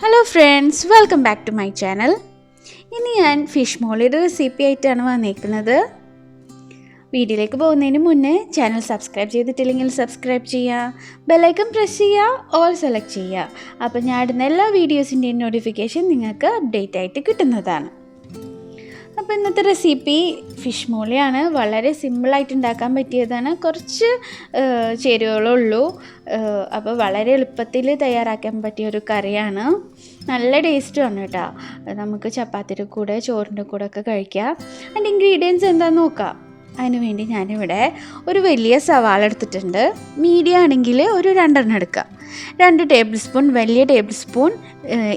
Hello friends, welcome back to my channel. ഇനി ഞാൻ fish മോളിയുടെ recipe ആയിട്ടാണ് വന്നിരിക്കുന്നത്. വീഡിയോയിലേക്ക് പോകുന്നതിന് മുന്നേ ചാനൽ സബ്സ്ക്രൈബ് ചെയ്തിട്ടില്ലെങ്കിൽ സബ്സ്ക്രൈബ് ചെയ്യുക, ബെല്ലൈക്കൺ പ്രസ് ചെയ്യുക, ഓൾ സെലക്ട് ചെയ്യുക. അപ്പോൾ ഞാൻ ഇടുന്ന എല്ലാ വീഡിയോസിൻ്റെയും നോട്ടിഫിക്കേഷൻ നിങ്ങൾക്ക് അപ്ഡേറ്റ് ആയിട്ട് കിട്ടുന്നതാണ്. അപ്പോൾ ഇന്നത്തെ റെസിപ്പി ഫിഷ് മോളിയാണ്. വളരെ സിമ്പിളായിട്ട് ഉണ്ടാക്കാൻ പറ്റിയതാണ്. കുറച്ച് ചേരുവകളുള്ളൂ. അപ്പോൾ വളരെ എളുപ്പത്തിൽ തയ്യാറാക്കാൻ പറ്റിയ ഒരു കറിയാണ്. നല്ല ടേസ്റ്റുമാണ് കേട്ടോ. നമുക്ക് ചപ്പാത്തിയുടെ കൂടെ ചോറിൻ്റെ കൂടെ ഒക്കെ കഴിക്കാം. അതിൻ്റെ ഇൻഗ്രീഡിയൻസ് എന്താണെന്ന് നോക്കാം. അതിന് വേണ്ടി ഞാനിവിടെ ഒരു വലിയ സവാള എടുത്തിട്ടുണ്ട്. മീഡിയം ആണെങ്കിൽ ഒരു 2 എണ്ണം എടുക്കുക. 2 ടേബിൾ സ്പൂൺ വലിയ ടേബിൾ സ്പൂൺ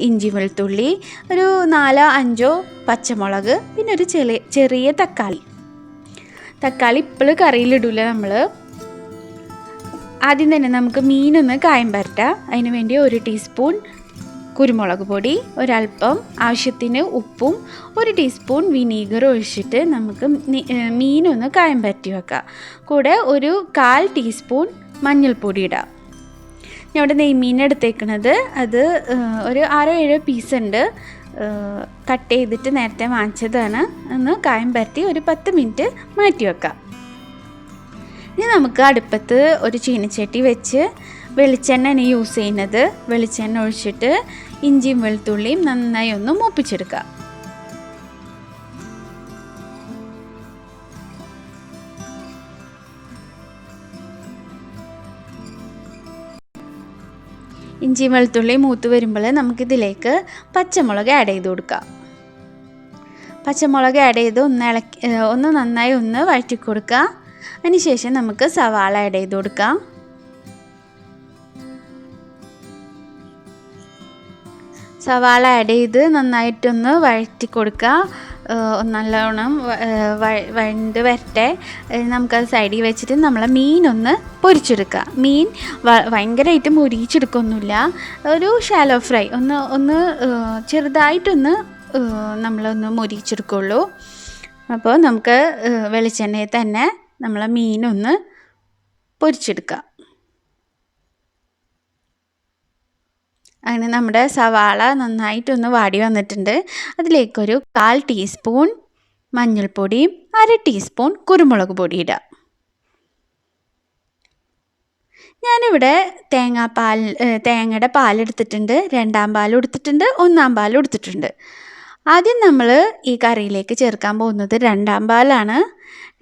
ഇഞ്ചി വെളുത്തുള്ളി, ഒരു 4-5 പച്ചമുളക്, പിന്നെ ഒരു ചെറിയ തക്കാളി. ഇപ്പോൾ കറിയിലിടില്ല നമ്മൾ. ആദ്യം തന്നെ നമുക്ക് മീനൊന്ന് കായം പരട്ടാം. അതിന് വേണ്ടി 1 ടീസ്പൂൺ കുരുമുളക് പൊടി, ഒരല്പം ആവശ്യത്തിന് ഉപ്പും 1 ടീസ്പൂൺ വിനീഗർ ഒഴിച്ചിട്ട് നമുക്ക് മീനൊന്ന് കായം പരട്ടി വെക്കാം. കൂടെ ഒരു 1/4 ടീസ്പൂൺ മഞ്ഞൾപ്പൊടി ഇടാം. ഞാൻ ഇവിടെ നെയ്മീൻ എടുത്തേക്കുന്നത് അത് ഒരു 6-7 പീസ് ഉണ്ട്. കട്ട് ചെയ്തിട്ട് നേരത്തെ വാങ്ങിച്ചതാണ്. ഒന്ന് കായം പരട്ടി ഒരു 10 മിനിറ്റ് മാറ്റി വെക്കാം. ഇനി നമുക്ക് അടുപ്പത്ത് ഒരു ചീനച്ചട്ടി വെച്ച് വെളിച്ചെണ്ണയാണ് യൂസ് ചെയ്യുന്നത്. വെളിച്ചെണ്ണ ഒഴിച്ചിട്ട് ഇഞ്ചിയും വെളുത്തുള്ളിയും നന്നായി ഒന്ന് മൂപ്പിച്ചെടുക്കുക. ഇഞ്ചിയും വെളുത്തുള്ളിയും മൂത്ത് വരുമ്പോൾ നമുക്കിതിലേക്ക് പച്ചമുളക് ആഡ് ചെയ്ത് കൊടുക്കാം. പച്ചമുളക് ആഡ് ചെയ്ത് ഒന്ന് നന്നായി ഒന്ന് വഴറ്റി കൊടുക്കുക. അതിനുശേഷം നമുക്ക് സവാള ആഡ് ചെയ്ത് കൊടുക്കാം. സവാള ആഡ് ചെയ്ത് നന്നായിട്ടൊന്ന് വഴറ്റി കൊടുക്കുക. നല്ലോണം വഴണ്ട് വരട്ടെ. നമുക്കത് സൈഡിൽ വെച്ചിട്ട് നമ്മളെ മീനൊന്ന് പൊരിച്ചെടുക്കുക. മീൻ ഭയങ്കരമായിട്ട് മുരിച്ചെടുക്കൊന്നുമില്ല. ഒരു ഷാലോ ഫ്രൈ ഒന്ന് ചെറുതായിട്ടൊന്ന് നമ്മളൊന്ന് മുരിച്ചെടുക്കുള്ളൂ. അപ്പോൾ നമുക്ക് വെളിച്ചെണ്ണയിൽ തന്നെ നമ്മളെ മീനൊന്ന് പൊരിച്ചെടുക്കുക. അങ്ങനെ നമ്മുടെ സവാള നന്നായിട്ടൊന്ന് വാടി വന്നിട്ടുണ്ട്. അതിലേക്കൊരു 1/4 ടീസ്പൂൺ മഞ്ഞൾപ്പൊടിയും 1/2 ടീസ്പൂൺ കുരുമുളക് പൊടി ഇടാം. ഞാനിവിടെ തേങ്ങയുടെ പാലെടുത്തിട്ടുണ്ട്. 2-ാം പാലും എടുത്തിട്ടുണ്ട്, 1-ാം പാലും എടുത്തിട്ടുണ്ട്. ആദ്യം നമ്മൾ ഈ കറിയിലേക്ക് ചേർക്കാൻ പോകുന്നത് 2-ാം പാലാണ്.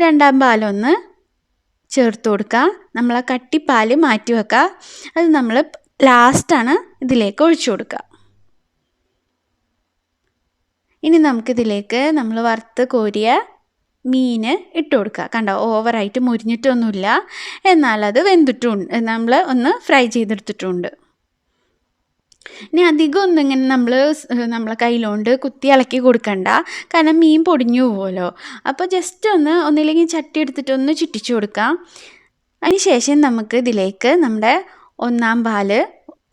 2-ാം പാലൊന്ന് ചേർത്ത് കൊടുക്കുക. നമ്മൾ ആ കട്ടിപ്പാൽ മാറ്റി വെക്കുക. അത് നമ്മൾ ലാസ്റ്റാണ് ഇതിലേക്ക് ഒഴിച്ചു കൊടുക്കുക. ഇനി നമുക്കിതിലേക്ക് നമ്മൾ വറുത്ത് കോരിയ മീൻ ഇട്ട് കൊടുക്കുക. കണ്ടോ, ഓവറായിട്ട് മുരിഞ്ഞിട്ടൊന്നുമില്ല, എന്നാൽ അത് വെന്തിട്ടുണ്ട്. നമ്മൾ ഒന്ന് ഫ്രൈ ചെയ്തെടുത്തിട്ടുണ്ട്. ഇനി അധികം ഒന്നും ഇങ്ങനെ നമ്മളെ കയ്യിലോണ്ട് കുത്തി ഇളക്കി കൊടുക്കണ്ട, കാരണം മീൻ പൊടിഞ്ഞു പോകുമല്ലോ. അപ്പോൾ ജസ്റ്റ് ഒന്നില്ലെങ്കിൽ ചട്ടി എടുത്തിട്ടൊന്ന് ചുറ്റിച്ചു കൊടുക്കാം. അതിന് ശേഷം നമുക്ക് ഇതിലേക്ക് നമ്മുടെ 1-ാം പാല്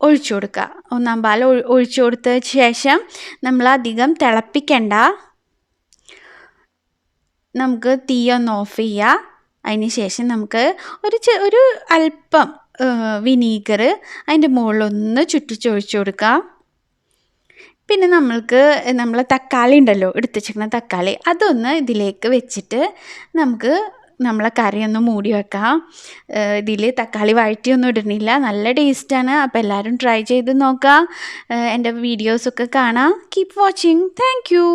ഒഴിച്ചു കൊടുക്കുക. 1-ാം പാൽ ഒഴിച്ചു കൊടുത്ത ശേഷം നമ്മൾ അധികം തിളപ്പിക്കണ്ട. നമുക്ക് തീ ഒന്ന് ഓഫ് ചെയ്യുക. അതിന് ശേഷം നമുക്ക് ഒരു അല്പം വിനീഗർ അതിൻ്റെ മുകളിലൊന്ന് ചുറ്റിച്ചൊഴിച്ചു കൊടുക്കുക. പിന്നെ നമ്മളെ തക്കാളി ഉണ്ടല്ലോ, എടുത്ത് വെച്ചിരിക്കുന്ന തക്കാളി, അതൊന്ന് ഇതിലേക്ക് വെച്ചിട്ട് നമുക്ക് നമ്മളെ കറി ഒന്ന് മൂടി വെക്കാം. ഇതിൽ തക്കാളി വഴറ്റിയൊന്നും ഇടുന്നില്ല. നല്ല ടേസ്റ്റാണ്. അപ്പോൾ എല്ലാവരും ട്രൈ ചെയ്ത് നോക്കാം. എൻ്റെ വീഡിയോസൊക്കെ കാണാം. Keep watching. Thank you.